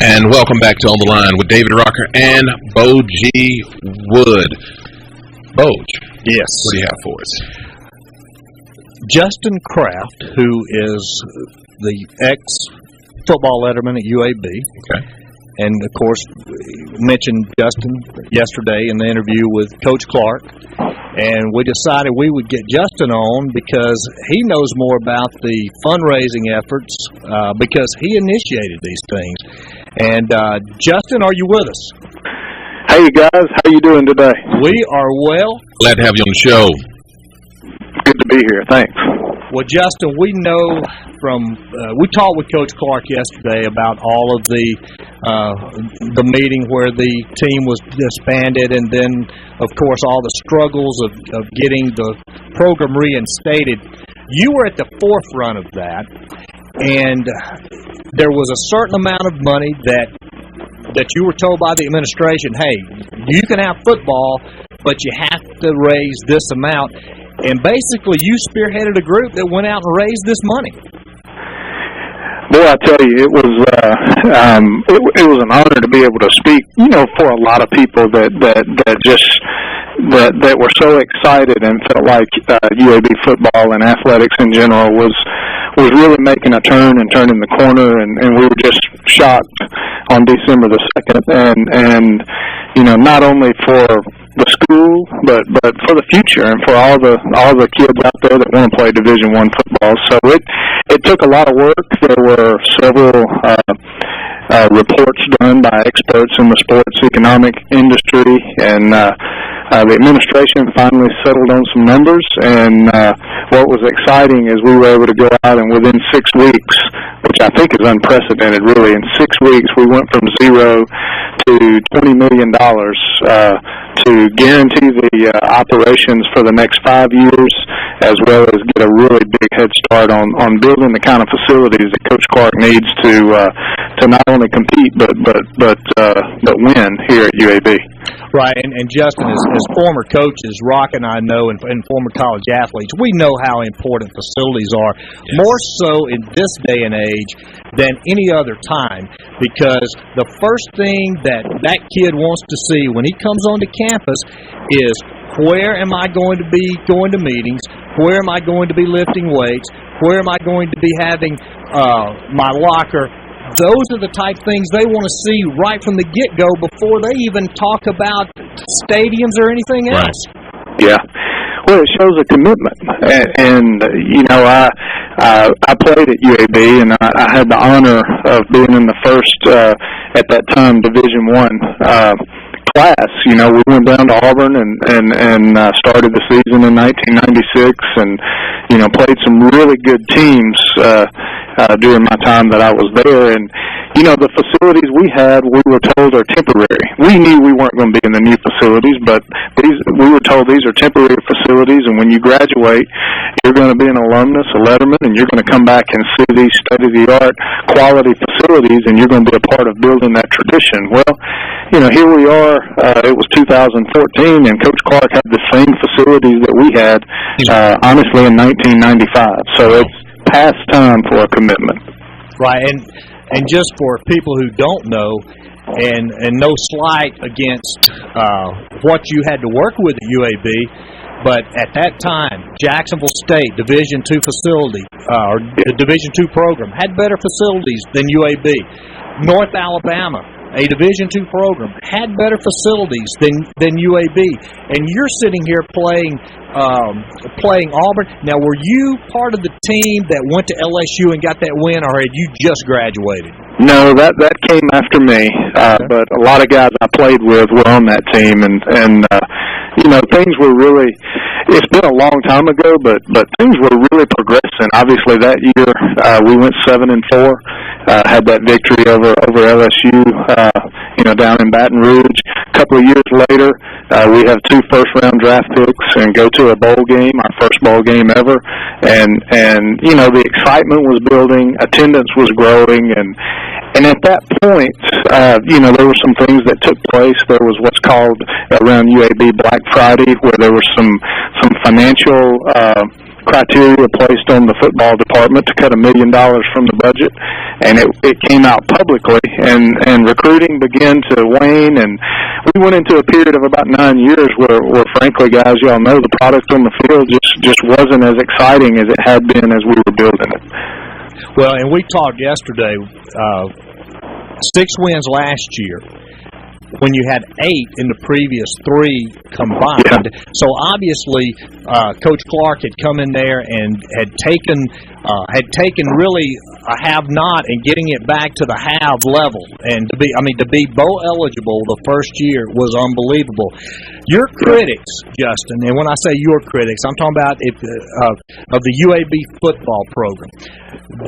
And welcome back to On the Line with David Rocker and Bogie Wood. Bogie, yes. What do you have for us? Justin Kraft, who is the ex-football letterman at UAB. Okay. And, of course, mentioned Justin yesterday in the interview with Coach Clark. And we decided we would get Justin on because he knows more about the fundraising efforts because he initiated these things. And, Justin, are you with us? Hey, guys. How you doing today? We are well. Glad to have you on the show. Good to be here. Thanks. Well, Justin, we know from we talked with Coach Clark yesterday about all of the meeting where the team was disbanded, and then, of course, all the struggles of getting the program reinstated. You were at the forefront of that, and there was a certain amount of money that you were told by the administration, hey, you can have football, but you have to raise this amount. And basically, you spearheaded a group that went out and raised this money. Boy, I tell you, it was an honor to be able to speak. You know, for a lot of people that were so excited and felt like UAB football and athletics in general was really making a turn and turning the corner, and we were just shocked on December the 2nd, and you know, not only for the school, but for the future and for all the kids out there that want to play Division I football. So it took a lot of work. There were several reports done by experts in the sports economic industry, and the administration finally settled on some numbers. And what was exciting is we were able to go out, and within 6 weeks, which I think is unprecedented, really, in 6 weeks we went from zero to $20 million to guarantee the operations for the next 5 years, as well as get a really big head start on building the kind of facilities that Coach Clark needs to not only compete but win here at UAB. Right, and Justin, as former coaches, Rock and I know, and former college athletes, we know how important facilities are, yes, more so in this day and age than any other time, because the first thing that kid wants to see when he comes onto campus is, where am I going to be going to meetings? Where am I going to be lifting weights? Where am I going to be having my locker? Those are the type things they want to see right from the get-go before they even talk about stadiums or anything else. Right. Yeah. Well, it shows a commitment. And you know, I played at UAB, and I had the honor of being in the first, at that time, Division I class. You know, we went down to Auburn and started the season in 1996, and you know, played some really good teams during my time that I was there. And you know, the facilities we had, we were told, are temporary. We knew we weren't going to be in the new facilities, but we were told these are temporary facilities, and when you graduate, you're going to be an alumnus, a letterman, and you're going to come back and see these state-of-the-art quality facilities, and you're going to be a part of building that tradition. Well, you know, here we are. It was 2014, and Coach Clark had the same facilities that we had, honestly, in 1995. So it's past time for a commitment. Right, and just for people who don't know, and no slight against what you had to work with at UAB, but at that time, Jacksonville State Division II facility, or the Division II program, had better facilities than UAB. North Alabama, a Division II program, had better facilities than UAB. And you're sitting here playing Auburn. Now, were you part of the team that went to LSU and got that win, or had you just graduated? No, that came after me. But a lot of guys I played with were on that team, and you know, things were really, it's been a long time ago, but things were really progressing. Obviously, that year we went 7-4, had that victory over LSU, you know, down in Baton Rouge. A couple of years later, we have 2 first-round draft picks and go to a bowl game, our first bowl game ever, and you know, the excitement was building, attendance was growing, and at that point, you know, there were some things that took place. There was what's called around UAB Black Friday, where there was some financial criteria placed on the football department to cut $1 million from the budget. and it came out publicly, and recruiting began to wane, and we went into a period of about 9 years where frankly, guys, y'all know the product on the field just wasn't as exciting as it had been as we were building it. Well, and we talked yesterday, 6 wins last year, when you had 8 in the previous 3 combined. Yeah. So obviously, Coach Clark had come in there and had taken really a have-not and getting it back to the have level. And to be bowl eligible the first year was unbelievable. Your critics, Justin, and when I say your critics, I'm talking about of the UAB football program.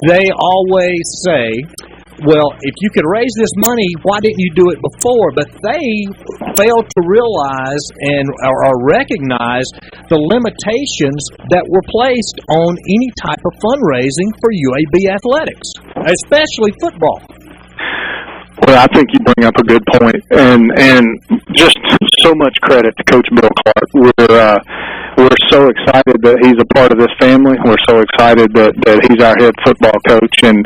They always say, well, if you could raise this money, why didn't you do it before? But they failed to realize or recognize the limitations that were placed on any type of fundraising for UAB athletics, especially football. Well, I think you bring up a good point, and just so much credit to Coach Bill Clark. We're so excited that he's a part of this family. We're so excited that he's our head football coach. And,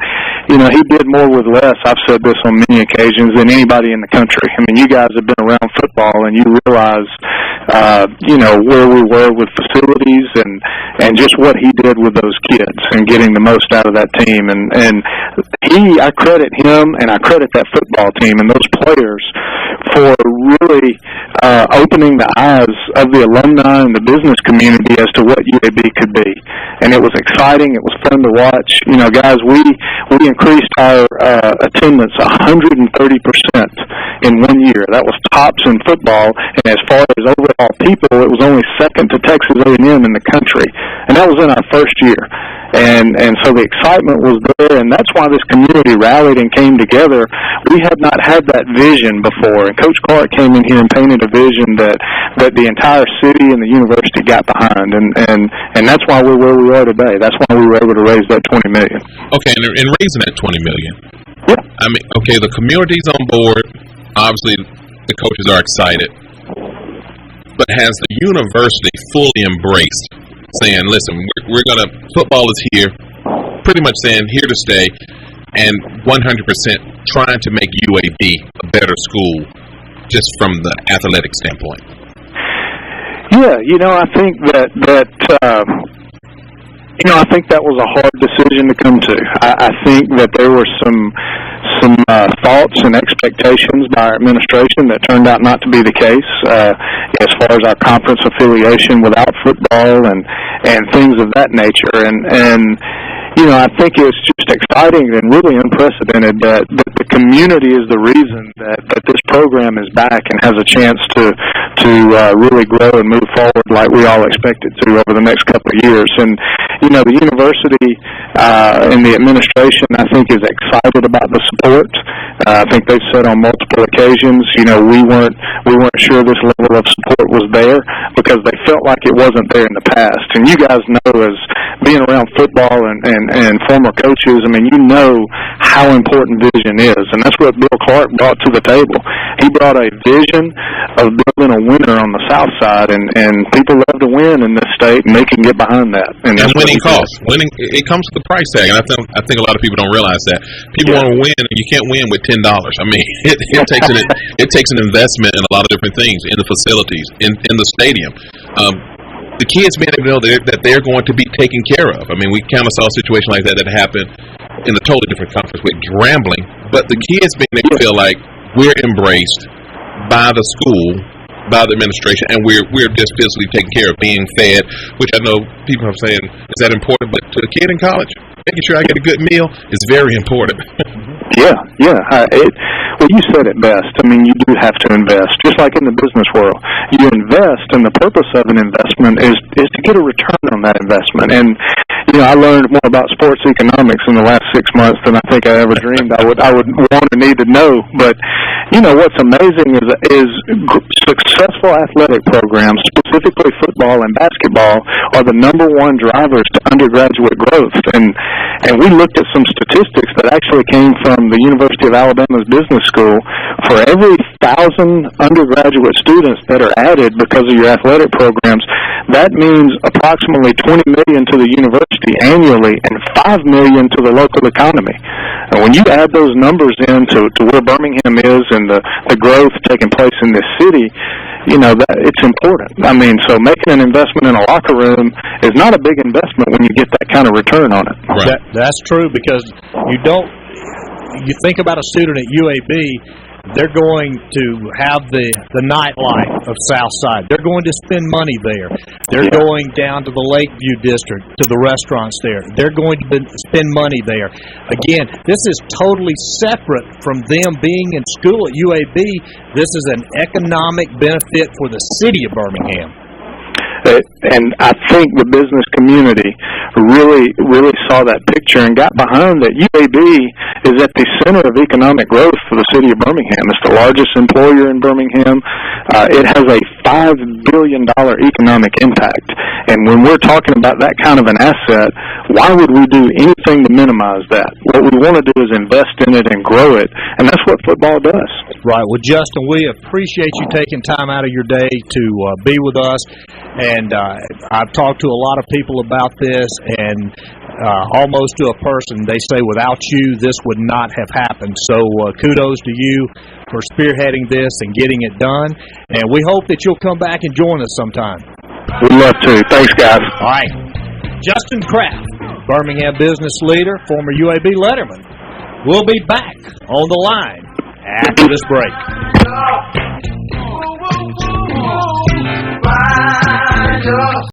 you know, he did more with less. I've said this on many occasions than anybody in the country. I mean, you guys have been around football, and you realize, where we were with facilities and just what he did with those kids and getting the most out of that team. And I credit him and I credit that football team and those players for really opening the eyes of the alumni and the business community as to what UAB could be. And it was exciting. It was fun to watch. You know, guys, we increased our attendance 130% in 1 year. That was tops in football. And as far as overall people, it was only second to Texas A&M in the country. And that was in our first year. And so the excitement was there, and that's why this community rallied and came together. We had not had that vision before, and Coach Clark came in here and painted a vision that the entire city and the university got behind, and that's why we're where we are today. That's why we were able to raise that $20 million. Okay, and raising that $20 million. Yeah. I mean, okay, the community's on board. Obviously, the coaches are excited, but has the university fully embraced? Saying, listen, we're going to, football is here, pretty much saying here to stay, and 100% trying to make UAB a better school just from the athletic standpoint. Yeah, I think I think that was a hard decision to come to. I think that there were some thoughts and expectations by our administration that turned out not to be the case as far as our conference affiliation without football and things of that nature. And I think it's just exciting and really unprecedented that the community is the reason that this program is back and has a chance to really grow and move forward like we all expect it to over the next couple of years. And the university and the administration, I think, is excited about the support. I think they've said on multiple occasions, we weren't sure this level of support was there because they felt like it wasn't there in the past. And you guys know, as being around football and former coaches, I mean, you know how important vision is, and that's what Bill Clark brought to the table. He brought a vision of building a winner on the South Side, and people love to win in this state, and they can get behind that. And winning costs. Winning, it comes with the price tag, and I think a lot of people don't realize that. People want to win, and you can't win with $10. I mean, it takes an investment in a lot of different things, in the facilities, in the stadium. The kids being able to know that they're going to be taken care of. I mean, we kind of saw a situation like that happened in a totally different conference with Grambling, but the kids being able to feel like we're embraced by the school, by the administration, and we're just physically taken care of, being fed, which I know people are saying, is that important? But to a kid in college, making sure I get a good meal is very important. Yeah. Well, you said it best. I mean, you do have to invest, just like in the business world. You invest, and the purpose of an investment is to get a return on that investment. And I learned more about sports economics in the last 6 months than I think I ever dreamed I would want or need to know. But what's amazing is successful athletic programs, specifically football and basketball, are the number one drivers to undergraduate growth. And And we looked at some statistics that actually came from the University of Alabama's Business School. For every 1,000 undergraduate students that are added because of your athletic programs, that means approximately $20 million to the university annually and $5 million to the local economy. And when you add those numbers in to where Birmingham is and the growth taking place in this city, you know, that it's important. I mean, so making an investment in a locker room is not a big investment when you get that kind of return on it. Right. That's true, because you think about a student at UAB, they're going to have the nightlife of Southside. They're going to spend money there. They're going down to the Lakeview District, to the restaurants there. They're going to spend money there. Again, this is totally separate from them being in school at UAB. This is an economic benefit for the city of Birmingham. And I think the business community really saw that picture and got behind that. UAB is at the center of economic growth for the city of Birmingham. It's the largest employer in Birmingham. It has a $5 billion economic impact. And when we're talking about that kind of an asset, why would we do anything to minimize that? What we want to do is invest in it and grow it, and that's what football does. Right. Well, Justin, we appreciate you taking time out of your day to be with us. And I've talked to a lot of people about this, and almost to a person, they say without you, this would not have happened. So kudos to you for spearheading this and getting it done. And we hope that you'll come back and join us sometime. We'd love to. Thanks, guys. All right. Justin Kraft, Birmingham business leader, former UAB letterman. We'll be back on the line after this break.